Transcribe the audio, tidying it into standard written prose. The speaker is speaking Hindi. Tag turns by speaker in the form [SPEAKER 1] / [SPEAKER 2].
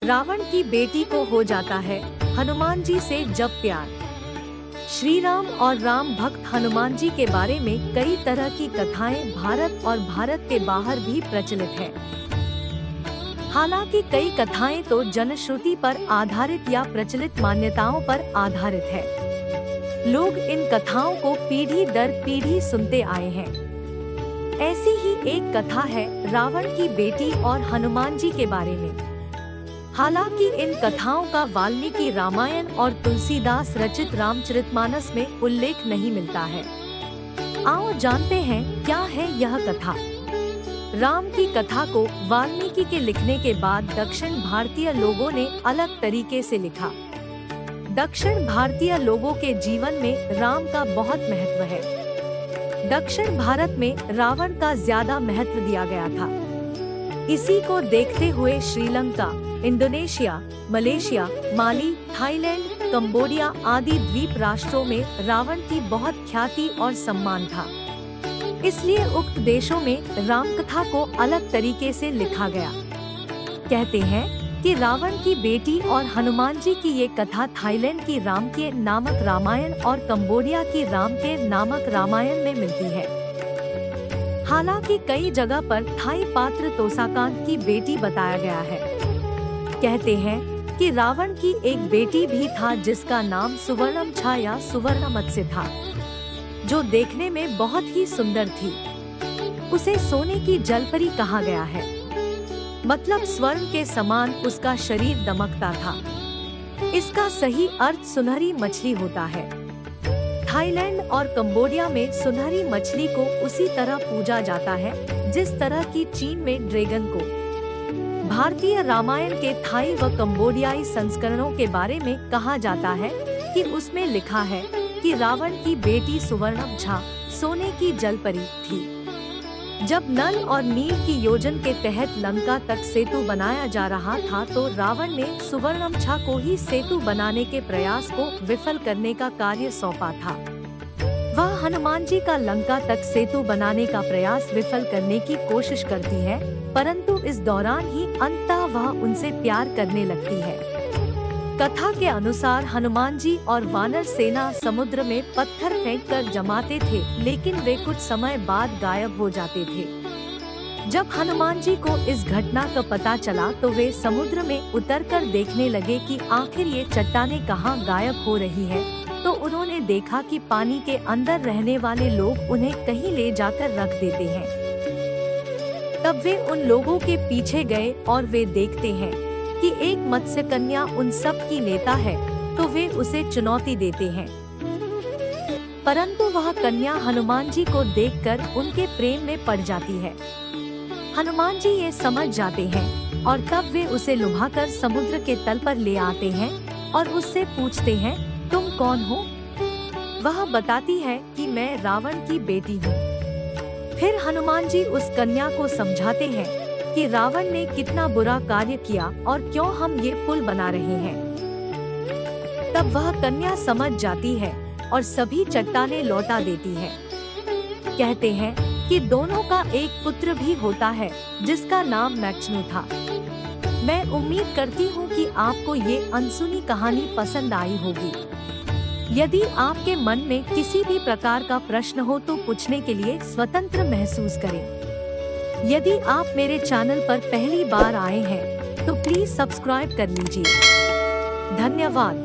[SPEAKER 1] रावण की बेटी को हो जाता है हनुमान जी से जब प्यार। श्री राम और राम भक्त हनुमान जी के बारे में कई तरह की कथाएं भारत और भारत के बाहर भी प्रचलित है। हालांकि कई कथाएं तो जनश्रुति पर आधारित या प्रचलित मान्यताओं पर आधारित है। लोग इन कथाओं को पीढ़ी दर पीढ़ी सुनते आए हैं। ऐसी ही एक कथा है रावण की बेटी और हनुमान जी के बारे में। हालांकि इन कथाओं का वाल्मीकि रामायण और तुलसीदास रचित रामचरितमानस में उल्लेख नहीं मिलता है। आओ जानते हैं क्या है यह कथा। राम की कथा को वाल्मीकि के लिखने के बाद दक्षिण भारतीय लोगों ने अलग तरीके से लिखा। दक्षिण भारतीय लोगों के जीवन में राम का बहुत महत्व है। दक्षिण भारत में रावण का ज्यादा महत्व दिया गया था। इसी को देखते हुए श्रीलंका, इंडोनेशिया, मलेशिया, माली, थाईलैंड, कंबोडिया आदि द्वीप राष्ट्रों में रावण की बहुत ख्याति और सम्मान था। इसलिए उक्त देशों में रामकथा को अलग तरीके से लिखा गया। कहते हैं कि रावण की बेटी और हनुमान जी की ये कथा थाईलैंड की राम के नामक रामायण और कंबोडिया की राम के नामक रामायण में मिलती है। हालांकि कई जगह पर थाई पात्र तोसाकांत की बेटी बताया गया है। कहते हैं कि रावण की एक बेटी भी था जिसका नाम सुवर्णमछा या सुवर्णमत्स्य था, जो देखने में बहुत ही सुंदर थी। उसे सोने की जलपरी कहा गया है, मतलब स्वर्ण के समान उसका शरीर दमकता था। इसका सही अर्थ सुनहरी मछली होता है। थाईलैंड और कंबोडिया में सुनहरी मछली को उसी तरह पूजा जाता है जिस तरह की चीन में ड्रैगन को। भारतीय रामायण के थाई व कंबोडियाई संस्करणों के बारे में कहा जाता है कि उसमें लिखा है कि रावण की बेटी सुवर्णमछा सोने की जलपरी थी। जब नल और नील की योजन के तहत लंका तक सेतु बनाया जा रहा था तो रावण ने सुवर्णमछा को ही सेतु बनाने के प्रयास को विफल करने का कार्य सौंपा था। वह हनुमान जी का लंका तक सेतु बनाने का प्रयास विफल करने की कोशिश करती है, परंतु इस दौरान ही अंततः वह उनसे प्यार करने लगती है। कथा के अनुसार हनुमान जी और वानर सेना समुद्र में पत्थर फेंककर जमाते थे, लेकिन वे कुछ समय बाद गायब हो जाते थे। जब हनुमान जी को इस घटना का पता चला तो वे समुद्र में उतरकर देखने लगे कि आखिर ये चट्टानें कहाँ गायब हो रही है। तो उन्होंने देखा कि पानी के अंदर रहने वाले लोग उन्हें कहीं ले जाकर रख देते हैं। तब वे उन लोगों के पीछे गए और वे देखते हैं कि एक मत्स्य कन्या उन सब की नेता है, तो वे उसे चुनौती देते हैं। परंतु वह कन्या हनुमान जी को देखकर उनके प्रेम में पड़ जाती है। हनुमान जी ये समझ जाते हैं और तब वे उसे लुभाकर समुद्र के तल पर ले आते हैं और उससे पूछते हैं, तुम कौन हो? वह बताती है कि मैं रावण की बेटी हूँ। फिर हनुमान जी उस कन्या को समझाते हैं कि रावण ने कितना बुरा कार्य किया और क्यों हम ये पुल बना रहे हैं। तब वह कन्या समझ जाती है और सभी चट्टानें लौटा देती है। कहते हैं कि दोनों का एक पुत्र भी होता है जिसका नाम मैक्सनू था। मैं उम्मीद करती हूँ कि आपको ये अनसुनी कहानी पसंद आई होगी। यदि आपके मन में किसी भी प्रकार का प्रश्न हो तो पूछने के लिए स्वतंत्र महसूस करें। यदि आप मेरे चैनल पर पहली बार आए हैं तो प्लीज सब्सक्राइब कर लीजिए। धन्यवाद।